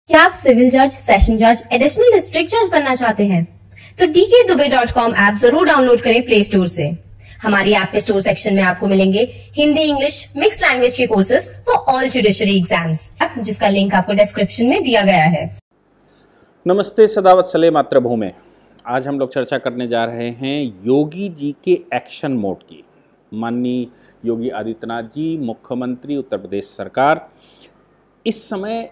क्या आप सिविल जज, सेशन जज, एडिशनल डिस्ट्रिक्ट जज बनना चाहते हैं? तो dkdubey.com ऐप जरूर डाउनलोड करें प्ले स्टोर से। हमारी ऐप के स्टोर सेक्शन में आपको मिलेंगे हिंदी, इंग्लिश, मिक्स लैंग्वेज के courses for all judiciary exams, जिसका लिंक आपको डिस्क्रिप्शन में दिया गया है। नमस्ते, सदावत्सले मातृभूमि। आज हम लोग चर्चा करने जा रहे हैं योगी जी के एक्शन मोड की। माननीय योगी आदित्यनाथ जी, मुख्यमंत्री उत्तर प्रदेश सरकार, इस समय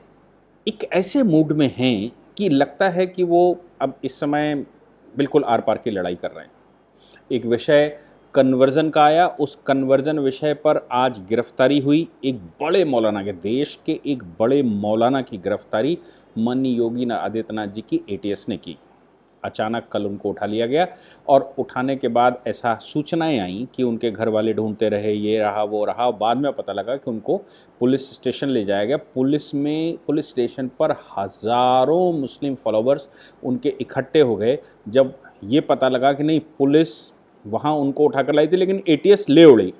एक ऐसे मूड में हैं कि लगता है कि वो अब इस समय बिल्कुल आर पार की लड़ाई कर रहे हैं। एक विषय कन्वर्जन का आया, उस कन्वर्जन विषय पर आज गिरफ्तारी हुई। एक बड़े मौलाना के, देश के एक बड़े मौलाना की गिरफ्तारी माननीय योगी आदित्यनाथ जी की एटीएस ने की। अचानक कल उनको उठा लिया गया और उठाने के बाद ऐसा सूचनाएं आईं कि उनके घर वाले ढूंढते रहे, ये रहा वो रहा। बाद में पता लगा कि उनको पुलिस स्टेशन ले जाया गया। पुलिस स्टेशन पर हज़ारों मुस्लिम फॉलोवर्स उनके इकट्ठे हो गए। जब ये पता लगा कि नहीं, पुलिस वहाँ उनको उठाकर लाई थी लेकिन एटीएस ले उड़ी।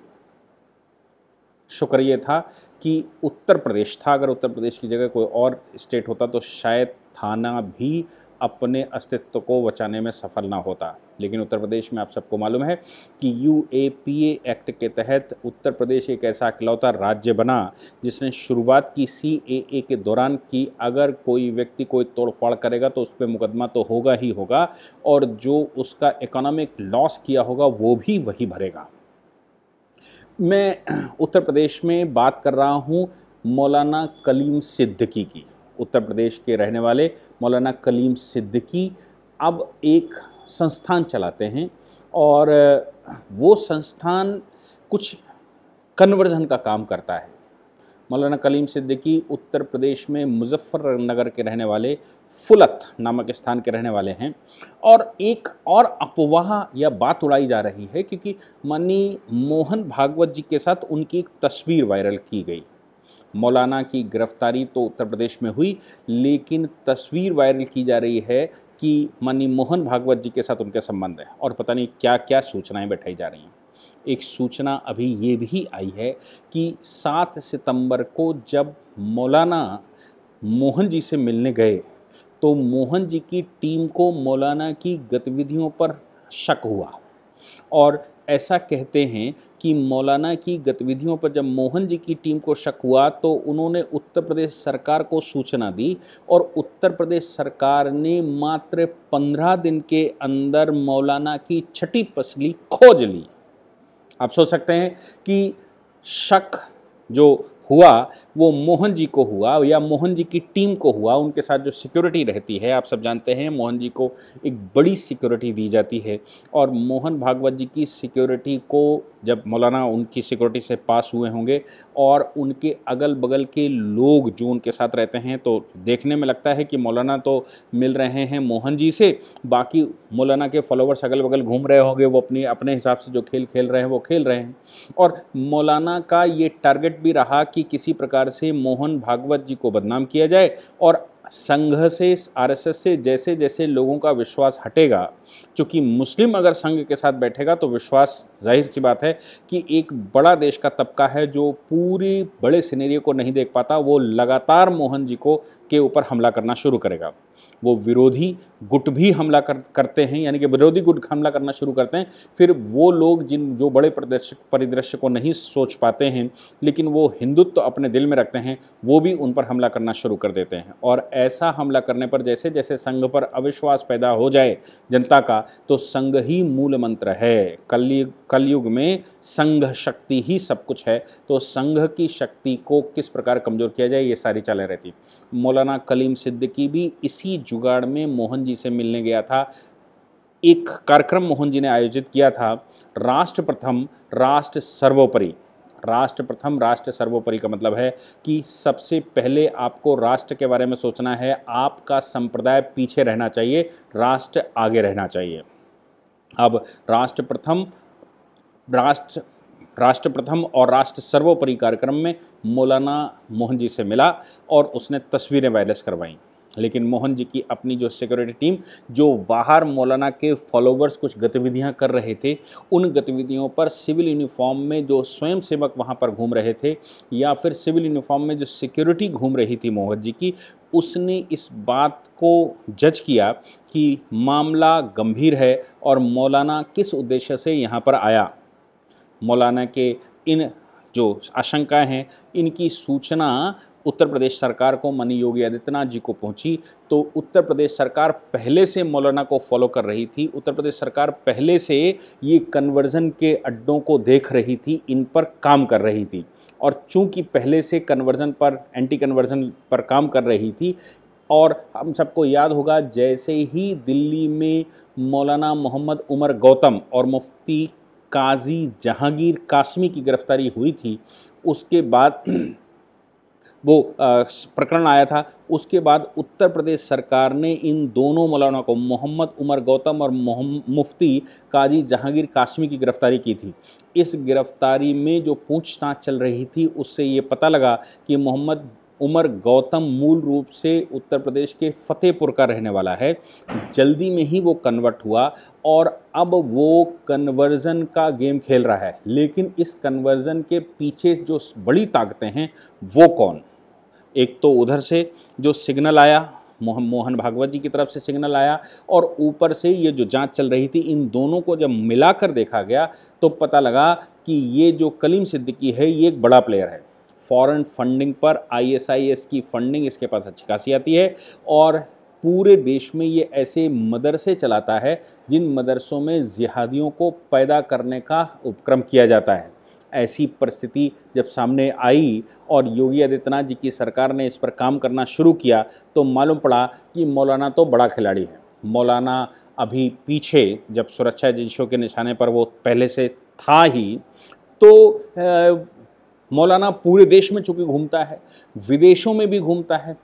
शुक्र ये था कि उत्तर प्रदेश था। अगर उत्तर प्रदेश की जगह कोई और स्टेट होता तो शायद थाना भी अपने अस्तित्व को बचाने में सफल ना होता। लेकिन उत्तर प्रदेश में आप सबको मालूम है कि यूएपीए एक्ट के तहत उत्तर प्रदेश एक ऐसा इकलौता राज्य बना जिसने शुरुआत की सीएए के दौरान की। अगर कोई व्यक्ति कोई तोड़फाड़ करेगा तो उस पर मुकदमा तो होगा ही होगा, और जो उसका इकोनॉमिक लॉस किया होगा वो भी वही भरेगा। मैं उत्तर प्रदेश में बात कर रहा हूँ मौलाना कलीम सिद्दीकी की। उत्तर प्रदेश के रहने वाले मौलाना कलीम सिद्दीकी अब एक संस्थान चलाते हैं और वो संस्थान कुछ कन्वर्जन का काम करता है। मौलाना कलीम सिद्दीकी उत्तर प्रदेश में मुजफ्फरनगर के रहने वाले, फुलत नामक स्थान के रहने वाले हैं। और एक और अफवाह या बात उड़ाई जा रही है क्योंकि माननीय मोहन भागवत जी के साथ उनकी एक तस्वीर वायरल की गई। मौलाना की गिरफ्तारी तो उत्तर प्रदेश में हुई, लेकिन तस्वीर वायरल की जा रही है कि माननीय मोहन भागवत जी के साथ उनके संबंध है और पता नहीं क्या क्या सूचनाएं बैठाई जा रही हैं। एक सूचना अभी ये भी आई है कि 7 सितंबर को जब मौलाना मोहन जी से मिलने गए तो मोहन जी की टीम को मौलाना की गतिविधियों पर शक हुआ। और ऐसा कहते हैं कि मौलाना की गतिविधियों पर जब मोहन जी की टीम को शक हुआ तो उन्होंने उत्तर प्रदेश सरकार को सूचना दी और उत्तर प्रदेश सरकार ने मात्र 15 दिन के अंदर मौलाना की छठी पसली खोज ली। आप सोच सकते हैं कि शक जो हुआ वो मोहन जी को हुआ या मोहन जी की टीम को हुआ। उनके साथ जो सिक्योरिटी रहती है, आप सब जानते हैं, मोहन जी को एक बड़ी सिक्योरिटी दी जाती है। और मोहन भागवत जी की सिक्योरिटी को जब मौलाना उनकी सिक्योरिटी से पास हुए होंगे और उनके अगल बगल के लोग जो उनके साथ रहते हैं, तो देखने में लगता है कि मौलाना तो मिल रहे हैं मोहन जी से, बाकी मौलाना के फॉलोवर्स अगल बगल घूम रहे होंगे, वो अपने हिसाब से जो खेल खेल रहे हैं वो खेल रहे हैं। और मौलाना का ये टारगेट भी रहा कि किसी प्रकार से मोहन भागवत जी को बदनाम किया जाए और संघ से, आरएसएस से जैसे जैसे लोगों का विश्वास हटेगा, क्योंकि मुस्लिम अगर संघ के साथ बैठेगा तो विश्वास, जाहिर सी बात है कि एक बड़ा देश का तबका है जो पूरी बड़े सिनेरियो को नहीं देख पाता, वो लगातार मोहन जी के ऊपर हमला करना शुरू करेगा। वो विरोधी गुट भी हमला करते हैं, यानी कि विरोधी गुट हमला करना शुरू करते हैं। फिर वो लोग जो बड़े परिदृश्य को नहीं सोच पाते हैं लेकिन वो हिंदुत्व अपने दिल में रखते हैं, वो भी उन पर हमला करना शुरू कर देते हैं। और ऐसा हमला करने पर जैसे जैसे संघ पर अविश्वास पैदा हो जाए जनता का, तो संघ ही मूल मंत्र है। कलयुग में संघ शक्ति ही सब कुछ है, तो संघ की शक्ति को किस प्रकार कमज़ोर किया जाए, ये सारी चालें रहती। मौलाना कलीम सिद्दीकी भी इसी जुगाड़ में मोहन जी से मिलने गया था। एक कार्यक्रम मोहन जी ने आयोजित किया था, राष्ट्र प्रथम राष्ट्र सर्वोपरि। राष्ट्र प्रथम राष्ट्र सर्वोपरि का मतलब है कि सबसे पहले आपको राष्ट्र के बारे में सोचना है, आपका संप्रदाय पीछे रहना चाहिए, राष्ट्र आगे रहना चाहिए। अब राष्ट्र प्रथम और राष्ट्र सर्वोपरि कार्यक्रम में मौलाना मोहन जी से मिला और उसने तस्वीरें वायरल करवाईं। लेकिन मोहन जी की अपनी जो सिक्योरिटी टीम, जो बाहर मौलाना के फॉलोवर्स कुछ गतिविधियां कर रहे थे, उन गतिविधियों पर सिविल यूनिफॉर्म में जो स्वयंसेवक वहां पर घूम रहे थे या फिर सिविल यूनिफॉर्म में जो सिक्योरिटी घूम रही थी मोहन जी की, उसने इस बात को जज किया कि मामला गंभीर है और मौलाना किस उद्देश्य से यहाँ पर आया। मौलाना के इन जो आशंकाएं हैं, इनकी सूचना उत्तर प्रदेश सरकार को माननीय योगी आदित्यनाथ जी को पहुंची, तो उत्तर प्रदेश सरकार पहले से मौलाना को फॉलो कर रही थी। उत्तर प्रदेश सरकार पहले से ये कन्वर्जन के अड्डों को देख रही थी, इन पर काम कर रही थी। और चूंकि पहले से कन्वर्जन पर, एंटी कन्वर्जन पर काम कर रही थी, और हम सबको याद होगा जैसे ही दिल्ली में मौलाना मोहम्मद उमर गौतम और मुफ्ती काजी जहांगीर कासमी की गिरफ्तारी हुई थी, उसके बाद वो प्रकरण आया था, उसके बाद उत्तर प्रदेश सरकार ने इन दोनों मौलाना को, मोहम्मद उमर गौतम और मुफ्ती काजी जहांगीर कासमी की गिरफ्तारी की थी। इस गिरफ्तारी में जो पूछताछ चल रही थी, उससे ये पता लगा कि मोहम्मद उमर गौतम मूल रूप से उत्तर प्रदेश के फतेहपुर का रहने वाला है। जल्दी में ही वो कन्वर्ट हुआ और अब वो कन्वर्जन का गेम खेल रहा है। लेकिन इस कन्वर्जन के पीछे जो बड़ी ताकतें हैं वो कौन? एक तो उधर से जो सिग्नल आया, मोहन भागवत जी की तरफ से सिग्नल आया, और ऊपर से ये जो जांच चल रही थी, इन दोनों को जब मिलाकर देखा गया तो पता लगा कि ये जो कलीम सिद्दीकी है ये एक बड़ा प्लेयर है। फॉरेन फंडिंग पर ISIS की फंडिंग इसके पास अच्छी खासी आती है, और पूरे देश में ये ऐसे मदरसे चलाता है जिन मदरसों में जिहादियों को पैदा करने का उपक्रम किया जाता है। ऐसी परिस्थिति जब सामने आई और योगी आदित्यनाथ जी की सरकार ने इस पर काम करना शुरू किया, तो मालूम पड़ा कि मौलाना तो बड़ा खिलाड़ी है। मौलाना अभी पीछे, जब सुरक्षा एजेंसियों के निशाने पर वो पहले से था ही, तो मौलाना पूरे देश में चूँकि घूमता है, विदेशों में भी घूमता है,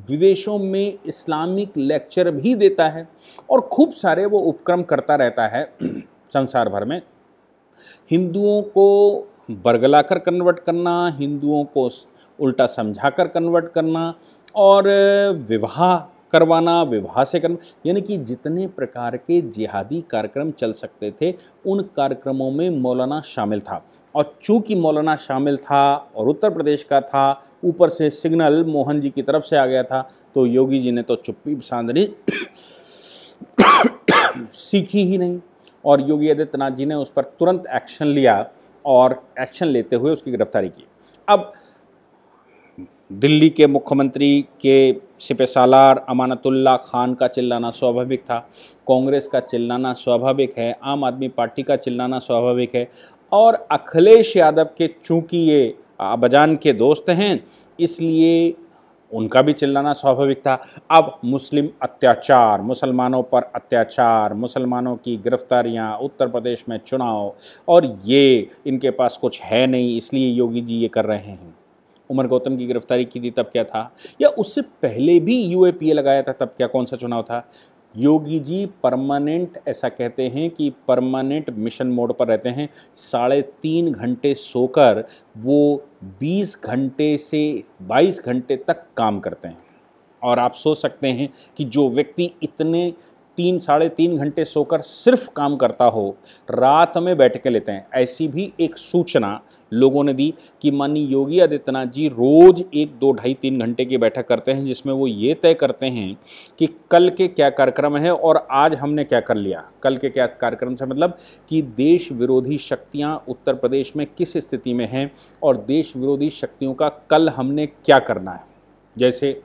विदेशों में इस्लामिक लेक्चर भी देता है, और खूब सारे वो उपक्रम करता रहता है संसार भर में। हिंदुओं को बरगलाकर कन्वर्ट करना, हिंदुओं को उल्टा समझाकर कन्वर्ट करना, और विवाह करवाना, विवाह से करना, यानी कि जितने प्रकार के जिहादी कार्यक्रम चल सकते थे उन कार्यक्रमों में मौलाना शामिल था। और चूंकि मौलाना शामिल था और उत्तर प्रदेश का था, ऊपर से सिग्नल मोहन जी की तरफ से आ गया था, तो योगी जी ने तो चुप्पी साधनी सीखी ही नहीं, और योगी आदित्यनाथ जी ने उस पर तुरंत एक्शन लिया और एक्शन लेते हुए उसकी गिरफ्तारी की। अब दिल्ली के मुख्यमंत्री के सिपहसालार अमानतुल्लाह खान का चिल्लाना स्वाभाविक था, कांग्रेस का चिल्लाना स्वाभाविक है, आम आदमी पार्टी का चिल्लाना स्वाभाविक है, और अखिलेश यादव के चूंकि ये अब्बाजान के दोस्त हैं इसलिए उनका भी चिल्लाना स्वाभाविक था। अब मुस्लिम अत्याचार, मुसलमानों पर अत्याचार, मुसलमानों की गिरफ्तारियां, उत्तर प्रदेश में चुनाव, और ये इनके पास कुछ है नहीं इसलिए योगी जी ये कर रहे हैं। उमर गौतम की गिरफ्तारी की थी तब क्या था, या उससे पहले भी UAPA लगाया था तब क्या, कौन सा चुनाव था? योगी जी परमानेंट, ऐसा कहते हैं कि परमानेंट मिशन मोड पर रहते हैं। 3.5 घंटे सोकर वो 20 घंटे से 22 घंटे तक काम करते हैं। और आप सोच सकते हैं कि जो व्यक्ति इतने 3-3.5 घंटे सोकर सिर्फ काम करता हो, रात में बैठकें लेते हैं। ऐसी भी एक सूचना लोगों ने दी कि माननीय योगी आदित्यनाथ जी रोज 1, 2, 2.5, 3 घंटे की बैठक करते हैं, जिसमें वो ये तय करते हैं कि कल के क्या कार्यक्रम है और आज हमने क्या कर लिया। कल के क्या कार्यक्रम से मतलब कि देश विरोधी शक्तियां उत्तर प्रदेश में किस स्थिति में हैं और देश विरोधी शक्तियों का कल हमने क्या करना है। जैसे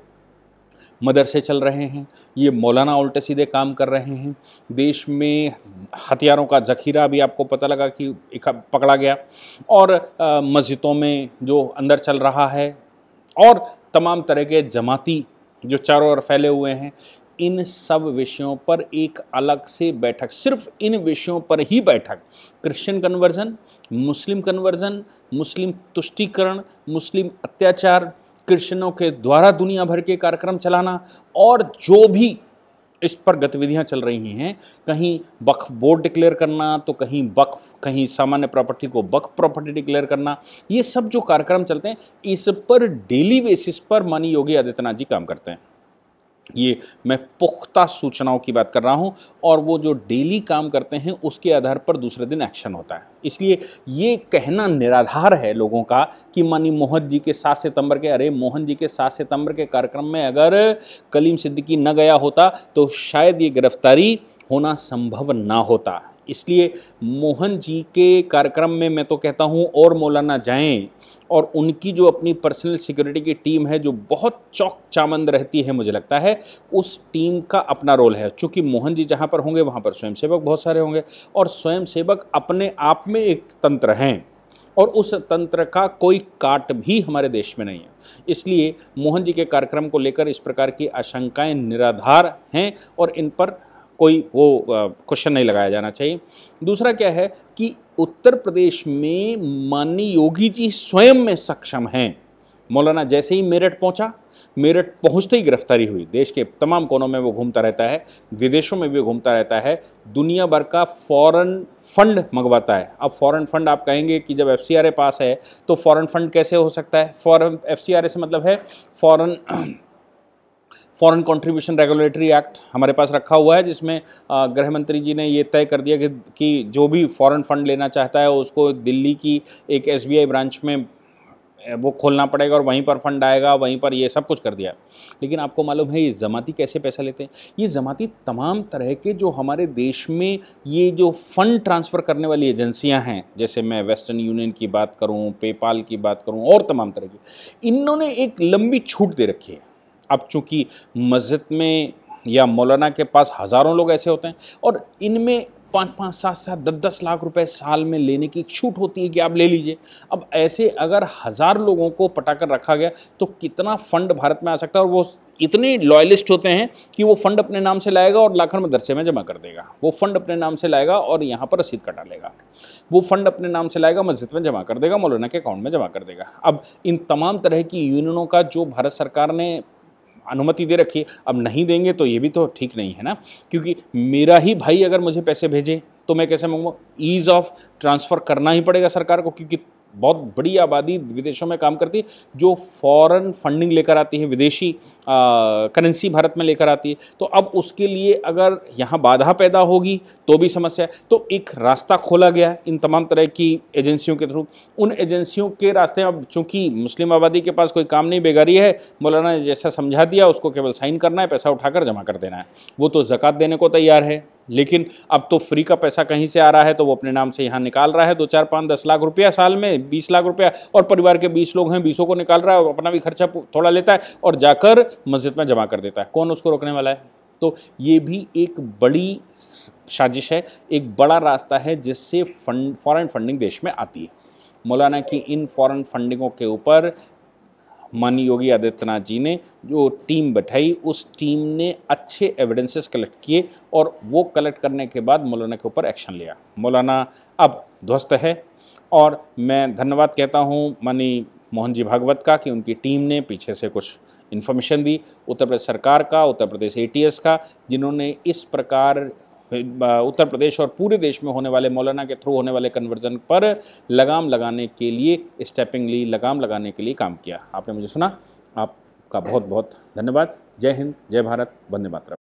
मदरसे चल रहे हैं, ये मौलाना उल्टे सीधे काम कर रहे हैं, देश में हथियारों का ज़ख़ीरा भी आपको पता लगा कि पकड़ा गया, और मस्जिदों में जो अंदर चल रहा है, और तमाम तरह के जमाती जो चारों ओर फैले हुए हैं, इन सब विषयों पर एक अलग से बैठक, सिर्फ इन विषयों पर ही बैठक, क्रिश्चियन कन्वर्जन, मुस्लिम तुष्टीकरण, मुस्लिम अत्याचार, क्रिश्चियनों के द्वारा दुनिया भर के कार्यक्रम चलाना, और जो भी इस पर गतिविधियां चल रही हैं, कहीं वक्फ बोर्ड डिक्लेयर करना, तो कहीं वक्फ, कहीं सामान्य प्रॉपर्टी को वक्फ प्रॉपर्टी डिक्लेयर करना, ये सब जो कार्यक्रम चलते हैं इस पर डेली बेसिस पर माननीय योगी आदित्यनाथ जी काम करते हैं। ये मैं पुख्ता सूचनाओं की बात कर रहा हूं, और वो जो डेली काम करते हैं उसके आधार पर दूसरे दिन एक्शन होता है। इसलिए ये कहना निराधार है लोगों का कि मानी मोहन जी के 7 सितंबर के, अरे मोहन जी के 7 सितंबर के कार्यक्रम में अगर कलीम सिद्दीकी न गया होता तो शायद ये गिरफ्तारी होना संभव ना होता। इसलिए मोहन जी के कार्यक्रम में मैं तो कहता हूं और मौलाना जाएं, और उनकी जो अपनी पर्सनल सिक्योरिटी की टीम है जो बहुत चौक चामंद रहती है, मुझे लगता है उस टीम का अपना रोल है। चूँकि मोहन जी जहाँ पर होंगे वहाँ पर स्वयंसेवक बहुत सारे होंगे, और स्वयंसेवक अपने आप में एक तंत्र हैं, और उस तंत्र का कोई काट भी हमारे देश में नहीं है। इसलिए मोहन जी के कार्यक्रम को लेकर इस प्रकार की आशंकाएं निराधार हैं, और इन पर कोई वो क्वेश्चन नहीं लगाया जाना चाहिए। दूसरा क्या है कि उत्तर प्रदेश में माननीय योगी जी स्वयं में सक्षम हैं। मौलाना जैसे ही मेरठ पहुंचा, मेरठ पहुंचते ही गिरफ्तारी हुई। देश के तमाम कोनों में वो घूमता रहता है, विदेशों में भी घूमता रहता है, दुनिया भर का फॉरेन फंड मंगवाता है। अब फॉरेन फंड आप कहेंगे कि जब FCRA पास है तो फॉरेन फंड कैसे हो सकता है? फॉरेन FCRA से मतलब है फॉरेन कंट्रीब्यूशन रेगुलेटरी एक्ट हमारे पास रखा हुआ है, जिसमें गृह मंत्री जी ने ये तय कर दिया कि जो भी फॉरेन फंड लेना चाहता है उसको दिल्ली की एक SBI ब्रांच में वो खोलना पड़ेगा, और वहीं पर फंड आएगा, वहीं पर ये सब कुछ कर दिया। लेकिन आपको मालूम है ये जमाती कैसे पैसा लेते हैं? ये जमाती तमाम तरह के जो हमारे देश में ये जो फंड ट्रांसफ़र करने वाली एजेंसियां हैं, जैसे मैं वेस्टर्न यूनियन की बात करूं, पेपाल की बात करूं, और तमाम तरह की, इन्होंने एक लंबी छूट दे रखी है। अब चूँकि मस्जिद में या मौलाना के पास हज़ारों लोग ऐसे होते हैं, और इनमें 5-5, 7-7, 10-10 लाख रुपए साल में लेने की छूट होती है कि आप ले लीजिए। अब ऐसे अगर 1000 लोगों को पटाकर रखा गया तो कितना फंड भारत में आ सकता है, और वो इतने लॉयलिस्ट होते हैं कि वो फंड अपने नाम से लाएगा और लाखन मदरसे में जमा कर देगा। वो फंड अपने नाम से लाएगा और यहाँ पर रसीद कटा लेगा। वो फंड अपने नाम से लाएगा, मस्जिद में जमा कर देगा, मौलाना के अकाउंट में जमा कर देगा। अब इन तमाम तरह की यूनियनों का जो भारत सरकार ने अनुमति दे रखी है, अब नहीं देंगे तो ये भी तो ठीक नहीं है ना, क्योंकि मेरा ही भाई अगर मुझे पैसे भेजे तो मैं कैसे मांगूँ? ईज़ ऑफ ट्रांसफ़र करना ही पड़ेगा सरकार को, क्योंकि बहुत बड़ी आबादी विदेशों में काम करती है जो फॉरेन फंडिंग लेकर आती है, विदेशी करेंसी भारत में लेकर आती है। तो अब उसके लिए अगर यहाँ बाधा पैदा होगी तो भी समस्या है। तो एक रास्ता खोला गया इन तमाम तरह की एजेंसियों के थ्रू। उन एजेंसियों के रास्ते, अब चूँकि मुस्लिम आबादी के पास कोई काम नहीं, बेगारी है, मौलाना ने जैसा समझा दिया उसको केवल साइन करना है, पैसा उठाकर जमा कर देना है। वो तो ज़कात देने को तैयार है, लेकिन अब तो फ्री का पैसा कहीं से आ रहा है तो वो अपने नाम से यहाँ निकाल रहा है 2, 4, 5, 10 लाख रुपया साल में, 20 लाख रुपया, और परिवार के 20 लोग हैं, 20 को निकाल रहा है और अपना भी खर्चा थोड़ा लेता है और जाकर मस्जिद में जमा कर देता है। कौन उसको रोकने वाला है? तो ये भी एक बड़ी साजिश है, एक बड़ा रास्ता है जिससे फॉरेन फंडिंग देश में आती है। मौलाना की इन फॉरेन फंडिंगों के ऊपर माननीय योगी आदित्यनाथ जी ने जो टीम बैठाई, उस टीम ने अच्छे एविडेंसेस कलेक्ट किए, और वो कलेक्ट करने के बाद मौलाना के ऊपर एक्शन लिया। मौलाना अब ध्वस्त है, और मैं धन्यवाद कहता हूँ माननीय मोहन जी भागवत का कि उनकी टीम ने पीछे से कुछ इन्फॉर्मेशन दी, उत्तर प्रदेश सरकार का, उत्तर प्रदेश ATS का, जिन्होंने इस प्रकार उत्तर प्रदेश और पूरे देश में होने वाले मौलाना के थ्रू होने वाले कन्वर्जन पर लगाम लगाने के लिए, स्टेपिंगली लगाम लगाने के लिए काम किया। आपने मुझे सुना, आपका बहुत बहुत धन्यवाद। जय हिंद, जय भारत, वंदे मातरम।